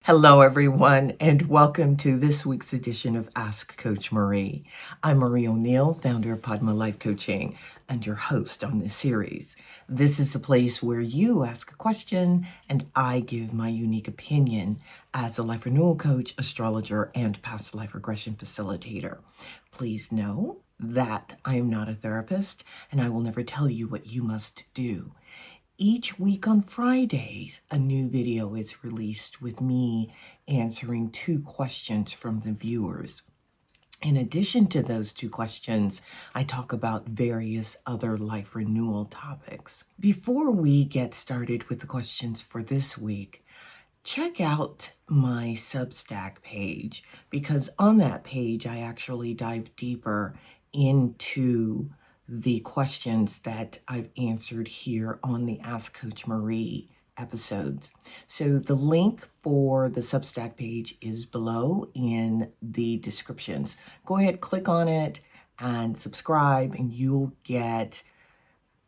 Hello, everyone, and welcome to this week's edition of Ask Coach Marie. I'm Marie O'Neill, founder of Padma Life Coaching, and your host on this series. This is the place where you ask a question and I give my unique opinion as a life renewal coach, astrologer, and past life regression facilitator. Please know that I am not a therapist and I will never tell you what you must do. Each week on Fridays, a new video is released with me answering 2 questions from the viewers. In addition to those 2 questions, I talk about various other life renewal topics. Before we get started with the questions for this week, check out my Substack page, because on that page, I actually dive deeper into the questions that I've answered here on the Ask Coach Marie episodes. So the link for the Substack page is below in the descriptions. Go ahead, click on it and subscribe, and you'll get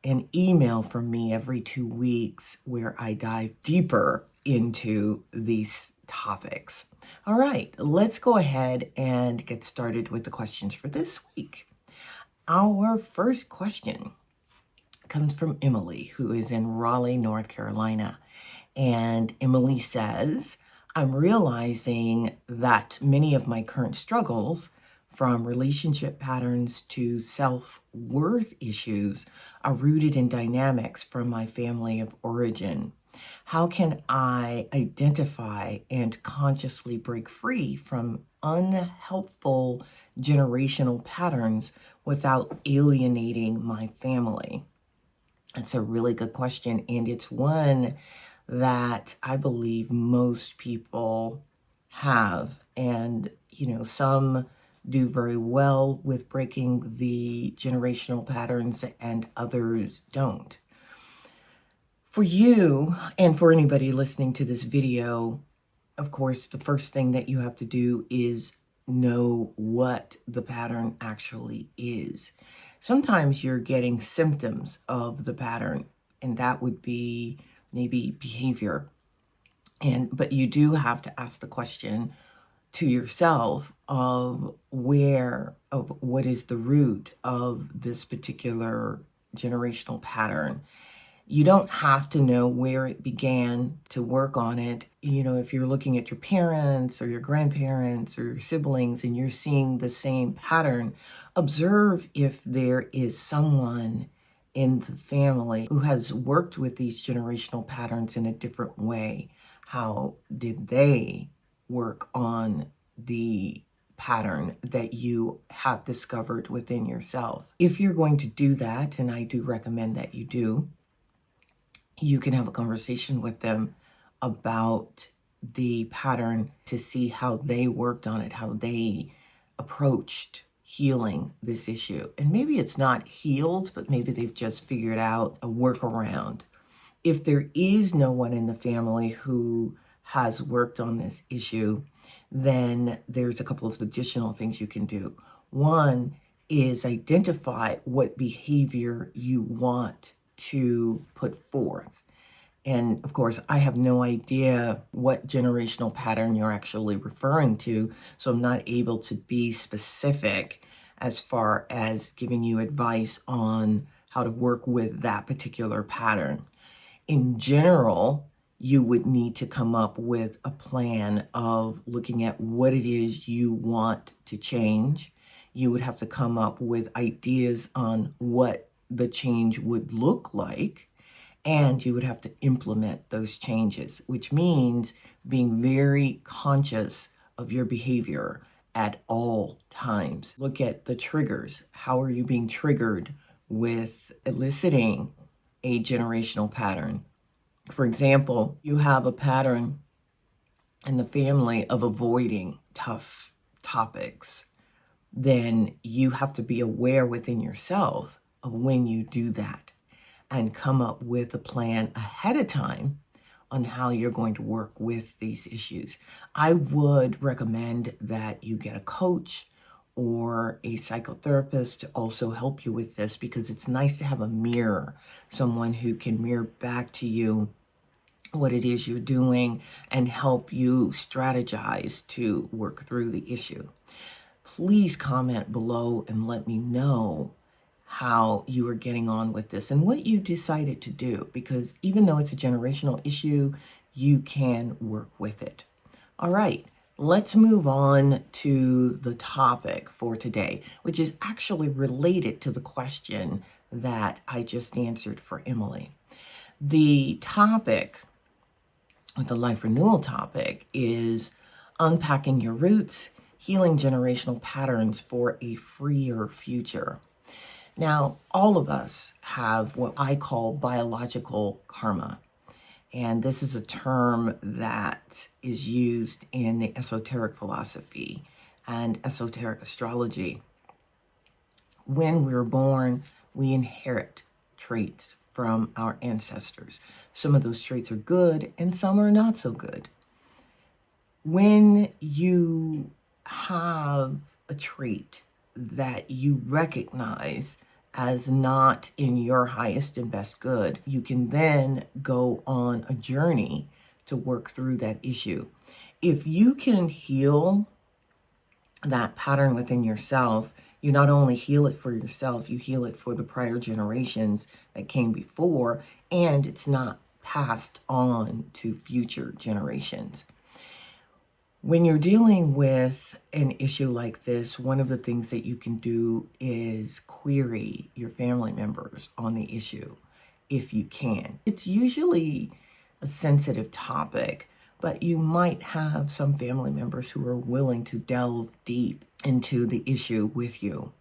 an email from me every 2 weeks where I dive deeper into these topics. All right, let's go ahead and get started with the questions for this week. Our first question comes from Emily, who is in Raleigh, North Carolina. And Emily says, I'm realizing that many of my current struggles, from relationship patterns to self-worth issues, are rooted in dynamics from my family of origin. How can I identify and consciously break free from unhelpful generational patterns without alienating my family? That's a really good question, and it's one that I believe most people have. And, some do very well with breaking the generational patterns and others don't. For you, and for anybody listening to this video, of course, the first thing that you have to do is know what the pattern actually is. Sometimes you're getting symptoms of the pattern, and that would be maybe behavior. But you do have to ask the question to yourself of what is the root of this particular generational pattern. You don't have to know where it began to work on it. If you're looking at your parents or your grandparents or your siblings and you're seeing the same pattern, observe if there is someone in the family who has worked with these generational patterns in a different way. How did they work on the pattern that you have discovered within yourself? If you're going to do that, and I do recommend that you do, you can have a conversation with them about the pattern to see how they worked on it, how they approached healing this issue. And maybe it's not healed, but maybe they've just figured out a workaround. If there is no one in the family who has worked on this issue, then there's a couple of additional things you can do. One is identify what behavior you want to put forth. And of course, I have no idea what generational pattern you're actually referring to, so I'm not able to be specific as far as giving you advice on how to work with that particular pattern. In general, you would need to come up with a plan of looking at what it is you want to change. You would have to come up with ideas on what the change would look like, and you would have to implement those changes, which means being very conscious of your behavior at all times. Look at the triggers. How are you being triggered with eliciting a generational pattern? For example, you have a pattern in the family of avoiding tough topics. Then you have to be aware within yourself of when you do that and come up with a plan ahead of time on how you're going to work with these issues. I would recommend that you get a coach or a psychotherapist to also help you with this, because it's nice to have a mirror, someone who can mirror back to you what it is you're doing and help you strategize to work through the issue. Please comment below and let me know how you are getting on with this and what you decided to do, because even though it's a generational issue, you can work with it. All right, let's move on to the topic for today, which is actually related to the question that I just answered for Emily. The topic, the life renewal topic, is unpacking your roots, healing generational patterns for a freer future. Now, all of us have what I call biological karma. And this is a term that is used in the esoteric philosophy and esoteric astrology. When we're born, we inherit traits from our ancestors. Some of those traits are good and some are not so good. When you have a trait that you recognize as not in your highest and best good, you can then go on a journey to work through that issue. If you can heal that pattern within yourself, you not only heal it for yourself, you heal it for the prior generations that came before, and it's not passed on to future generations. When you're dealing with an issue like this, one of the things that you can do is query your family members on the issue if you can. It's usually a sensitive topic, but you might have some family members who are willing to delve deep into the issue with you.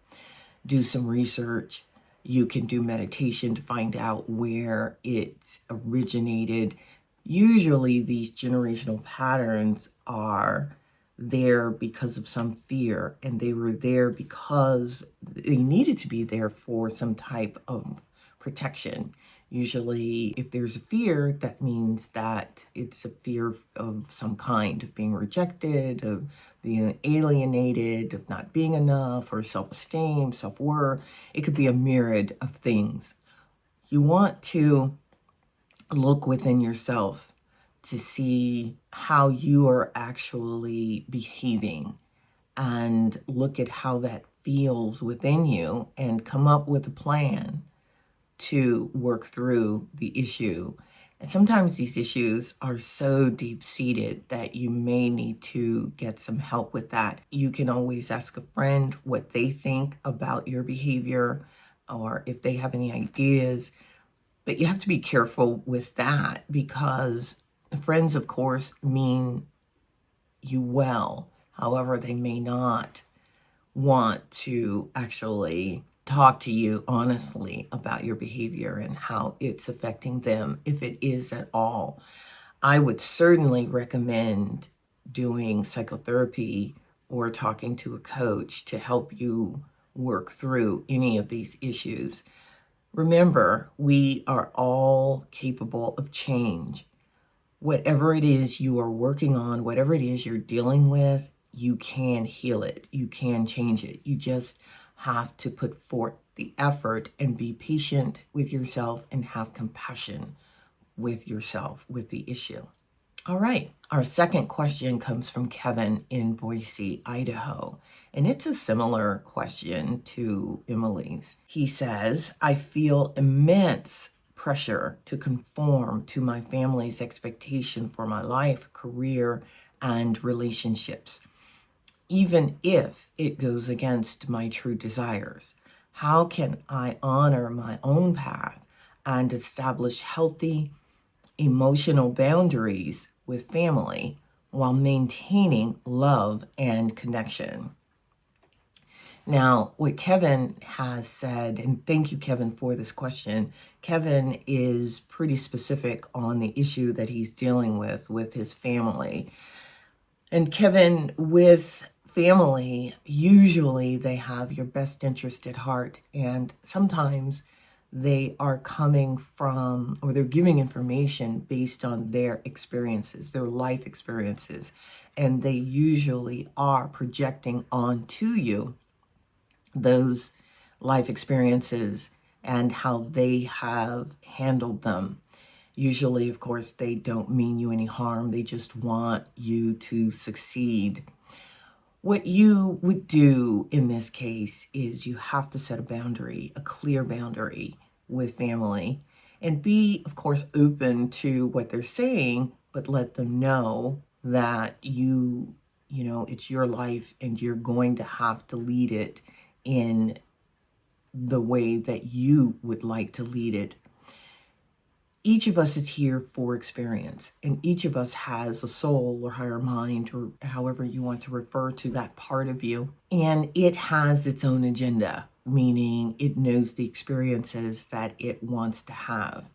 Do some research. You can do meditation to find out where it originated. Usually these generational patterns are there because of some fear, and they were there because they needed to be there for some type of protection. Usually if there's a fear, that means that it's a fear of some kind, of being rejected, of being alienated, of not being enough, or self-esteem, self-worth. It could be a myriad of things. You want to look within yourself to see how you are actually behaving and look at how that feels within you and come up with a plan to work through the issue. And sometimes these issues are so deep-seated that you may need to get some help with that. You can always ask a friend what they think about your behavior or if they have any ideas. But you have to be careful with that because friends, of course, mean you well. However, they may not want to actually talk to you honestly about your behavior and how it's affecting them, if it is at all. I would certainly recommend doing psychotherapy or talking to a coach to help you work through any of these issues. Remember, we are all capable of change. Whatever it is you are working on, whatever it is you're dealing with, you can heal it. You can change it. You just have to put forth the effort and be patient with yourself and have compassion with yourself, with the issue. All right. Our second question comes from Kevin in Boise, Idaho. And it's a similar question to Emily's. He says, I feel immense pressure to conform to my family's expectation for my life, career, and relationships, even if it goes against my true desires. How can I honor my own path and establish healthy emotional boundaries with family while maintaining love and connection? Now, what Kevin has said, and thank you, Kevin, for this question. Kevin is pretty specific on the issue that he's dealing with his family. And Kevin, with family, usually they have your best interest at heart, and sometimes they are coming from, or they're giving information based on their experiences, their life experiences, and they usually are projecting onto you those life experiences and how they have handled them. Usually, of course, they don't mean you any harm. They just want you to succeed. What you would do in this case is you have to set a boundary, a clear boundary with family, and be, of course, open to what they're saying, but let them know that it's your life and you're going to have to lead it in the way that you would like to lead it. Each of us is here for experience, and each of us has a soul or higher mind, or however you want to refer to that part of you. And it has its own agenda, meaning it knows the experiences that it wants to have,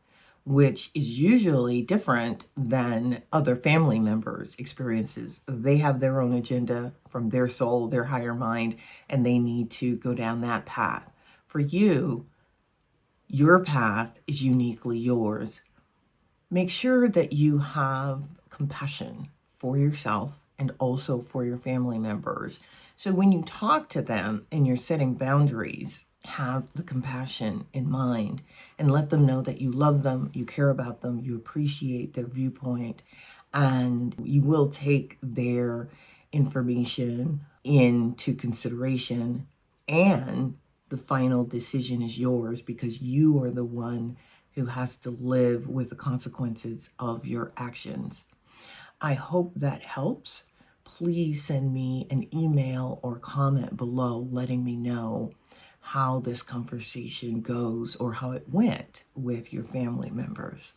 which is usually different than other family members' experiences. They have their own agenda from their soul, their higher mind, and they need to go down that path. For you, your path is uniquely yours. Make sure that you have compassion for yourself and also for your family members. So when you talk to them and you're setting boundaries, have the compassion in mind and let them know that you love them, you care about them, you appreciate their viewpoint, and you will take their information into consideration, and the final decision is yours because you are the one who has to live with the consequences of your actions. I hope that helps. Please send me an email or comment below letting me know how this conversation goes or how it went with your family members.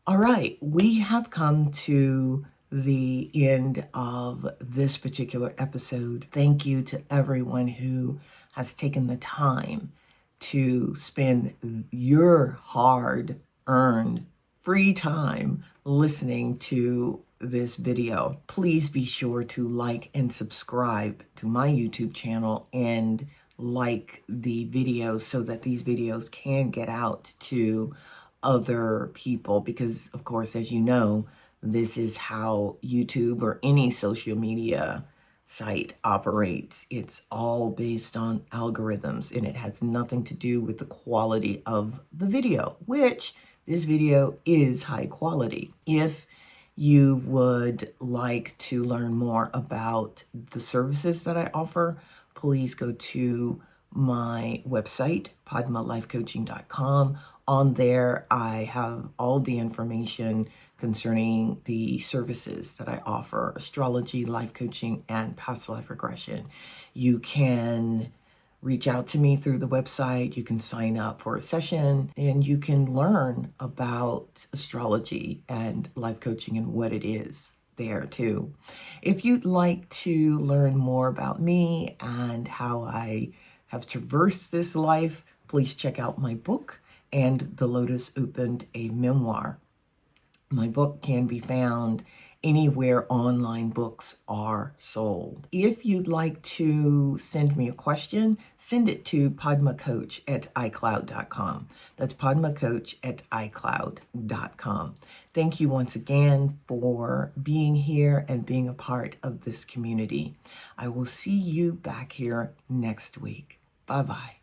All right, we have come to the end of this particular episode. Thank you to everyone who has taken the time to spend your hard-earned free time listening to this video. Please be sure to like and subscribe to my YouTube channel and like the videos so that these videos can get out to other people, because of course, as you know, this is how YouTube or any social media site operates. It's all based on algorithms, and it has nothing to do with the quality of the video, which this video is high quality. If you would like to learn more about the services that I offer, please go to my website, padmalifecoaching.com. On there, I have all the information concerning the services that I offer: astrology, life coaching, and past life regression. You can reach out to me through the website. You can sign up for a session, and you can learn about astrology and life coaching and what it is there too. If you'd like to learn more about me and how I have traversed this life, please check out my book, And the Lotus Opened, a Memoir. My book can be found anywhere online books are sold. If you'd like to send me a question, send it to padmacoach@icloud.com. That's padmacoach@icloud.com. Thank you once again for being here and being a part of this community. I will see you back here next week. Bye-bye.